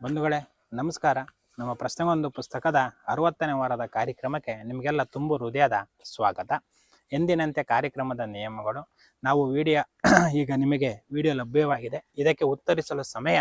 ಬಂಧುಗಳೇ ನಮಸ್ಕಾರ. ನಮ್ಮ ಪ್ರಶ್ನೆಗೊಂದು ಪುಸ್ತಕದ 60ನೇ ವಾರದ ಕಾರ್ಯಕ್ರಮಕ್ಕೆ ನಿಮಗೆಲ್ಲ ತುಂಬ ಹೃದಯದ ಸ್ವಾಗತ. ಎಂದಿನಂತೆ ಕಾರ್ಯಕ್ರಮದ ನಿಯಮಗಳು. ನಾವು ಈಗ ನಿಮಗೆ ವಿಡಿಯೋ ಲಭ್ಯವಾಗಿದೆ. ಇದಕ್ಕೆ ಉತ್ತರಿಸಲು ಸಮಯ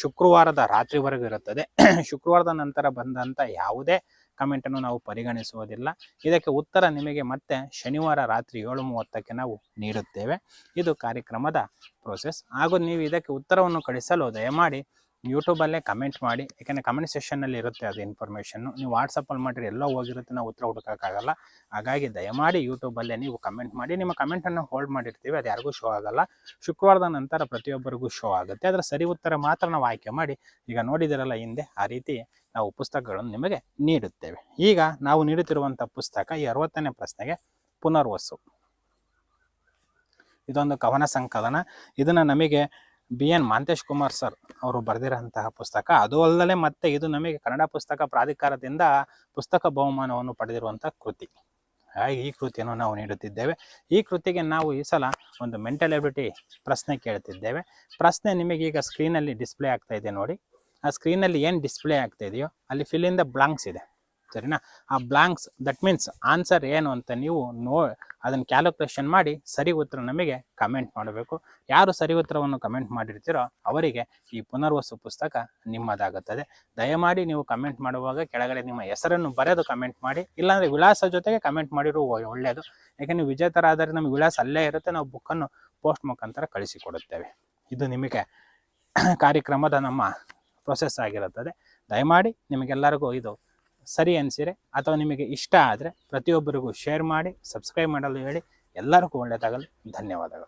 ಶುಕ್ರವಾರದ ರಾತ್ರಿವರೆಗೂ ಇರುತ್ತದೆ. ಶುಕ್ರವಾರದ ನಂತರ ಬಂದಂಥ ಯಾವುದೇ ಕಮೆಂಟನ್ನು ನಾವು ಪರಿಗಣಿಸುವುದಿಲ್ಲ. ಇದಕ್ಕೆ ಉತ್ತರ ನಿಮಗೆ ಮತ್ತೆ ಶನಿವಾರ ರಾತ್ರಿ 7:30ಕ್ಕೆ ನಾವು ನೀಡುತ್ತೇವೆ. ಇದು ಕಾರ್ಯಕ್ರಮದ ಪ್ರೋಸೆಸ್. ಹಾಗೂ ನೀವು ಇದಕ್ಕೆ ಉತ್ತರವನ್ನು ಕಳಿಸಲು ದಯಮಾಡಿ ಯೂಟ್ಯೂಬಲ್ಲೇ ಕಮೆಂಟ್ ಮಾಡಿ. ಯಾಕೆಂದರೆ ಕಮೆಂಟ್ ಸೆಷನ್ನಲ್ಲಿ ಇರುತ್ತೆ ಅದು ಇನ್ಫಾರ್ಮೇಷನ್ನು. ನೀವು ವಾಟ್ಸಪ್ಪಲ್ಲಿ ಮಾಡಿರಿ ಎಲ್ಲೋ ಹೋಗಿರುತ್ತೆ, ನಾವು ಉತ್ತರ ಹುಡುಕೋಕ್ಕಾಗಲ್ಲ. ಹಾಗಾಗಿ ದಯಮಾಡಿ ಯೂಟ್ಯೂಬಲ್ಲೇ ನೀವು ಕಮೆಂಟ್ ಮಾಡಿ. ನಿಮ್ಮ ಕಮೆಂಟನ್ನು ಹೋಲ್ಡ್ ಮಾಡಿರ್ತೀವಿ, ಅದು ಯಾರಿಗೂ ಶೋ ಆಗಲ್ಲ. ಶುಕ್ರವಾರದ ನಂತರ ಪ್ರತಿಯೊಬ್ಬರಿಗೂ ಶೋ ಆಗುತ್ತೆ. ಅದರ ಸರಿ ಉತ್ತರ ಮಾತ್ರ ನಾವು ಆಯ್ಕೆ ಮಾಡಿ, ಈಗ ನೋಡಿದಿರಲ್ಲ ಹಿಂದೆ, ಆ ರೀತಿ ನಾವು ಪುಸ್ತಕಗಳನ್ನು ನಿಮಗೆ ನೀಡುತ್ತೇವೆ. ಈಗ ನಾವು ನೀಡುತ್ತಿರುವಂಥ ಪುಸ್ತಕ ಈ 60ನೇ ಪ್ರಶ್ನೆಗೆ ಪುನರ್ವಸು. ಇದೊಂದು ಕವನ ಸಂಕಲನ. ಇದನ್ನು ನಮಗೆ BN ಮಾಂತೇಶ್ ಕುಮಾರ್ ಸರ್ ಅವರು ಬರೆದಿರೋಂತಹ ಪುಸ್ತಕ. ಅದು ಅಲ್ಲದೆ ಮತ್ತೆ ಇದು ನಮಗೆ ಕನ್ನಡ ಪುಸ್ತಕ ಪ್ರಾಧಿಕಾರದಿಂದ ಪುಸ್ತಕ ಬಹುಮಾನವನ್ನು ಪಡೆದಿರುವಂಥ ಕೃತಿ. ಹಾಗೆ ಈ ಕೃತಿಯನ್ನು ನಾವು ನೀಡುತ್ತಿದ್ದೇವೆ. ಈ ಕೃತಿಗೆ ನಾವು ಈ ಸಲ ಒಂದು ಮೆಂಟಲ್ ಎಬಿಲಿಟಿ ಪ್ರಶ್ನೆ ಕೇಳ್ತಿದ್ದೇವೆ. ಪ್ರಶ್ನೆ ನಿಮಗೆ ಈಗ ಸ್ಕ್ರೀನಲ್ಲಿ ಡಿಸ್ಪ್ಲೇ ಆಗ್ತಾ ಇದೆ ನೋಡಿ. ಆ ಸ್ಕ್ರೀನಲ್ಲಿ ಏನು ಡಿಸ್ಪ್ಲೇ ಆಗ್ತಾ ಇದೆಯೋ ಅಲ್ಲಿ ಫಿಲ್ ಇನ್ ದ ಬ್ಲಾಂಕ್ಸ್ ಇದೆ, ಸರಿನಾ? ಆ ಬ್ಲಾಂಕ್ಸ್ ದಟ್ ಮೀನ್ಸ್ ಆನ್ಸರ್ ಏನು ಅಂತ ನೀವು ಅದನ್ನು ಕ್ಯಾಲ್ಕುಲೇಷನ್ ಮಾಡಿ ಸರಿ ಉತ್ತರ ನಮಗೆ ಕಮೆಂಟ್ ಮಾಡಬೇಕು. ಯಾರು ಸರಿ ಉತ್ತರವನ್ನು ಕಮೆಂಟ್ ಮಾಡಿರ್ತೀರೋ ಅವರಿಗೆ ಈ ಪುನರ್ವಸು ಪುಸ್ತಕ ನಿಮ್ಮದಾಗುತ್ತದೆ. ದಯಮಾಡಿ ನೀವು ಕಮೆಂಟ್ ಮಾಡುವಾಗ ಕೆಳಗಡೆ ನಿಮ್ಮ ಹೆಸರನ್ನು ಬರೆದು ಕಮೆಂಟ್ ಮಾಡಿ. ಇಲ್ಲಾಂದರೆ ವಿಳಾಸ ಜೊತೆಗೆ ಕಮೆಂಟ್ ಮಾಡಿರೋ ಒಳ್ಳೆಯದು. ಯಾಕೆಂದರೆ ನೀವು ವಿಜೇತರಾದರೆ ನಮಗೆ ವಿಳಾಸ ಅಲ್ಲೇ ಇರುತ್ತೆ, ನಾವು ಬುಕ್ಕನ್ನು ಪೋಸ್ಟ್ ಮುಖಾಂತರ ಕಳಿಸಿಕೊಡುತ್ತೇವೆ. ಇದು ನಿಮಗೆ ಕಾರ್ಯಕ್ರಮದ ನಮ್ಮ ಪ್ರೊಸೆಸ್ ಆಗಿರುತ್ತದೆ. ದಯಮಾಡಿ ನಿಮಗೆಲ್ಲರಿಗೂ ಇದು ಸರಿ ಅನಿಸಿರೆ ಅಥವಾ ನಿಮಗೆ ಇಷ್ಟ ಆದರೆ ಪ್ರತಿಯೊಬ್ಬರಿಗೂ ಶೇರ್ ಮಾಡಿ, ಸಬ್ಸ್ಕ್ರೈಬ್ ಮಾಡಲು ಹೇಳಿ. ಎಲ್ಲರಿಗೂ ಒಳ್ಳೆಯದಾಗಲಿ. ಧನ್ಯವಾದಗಳು.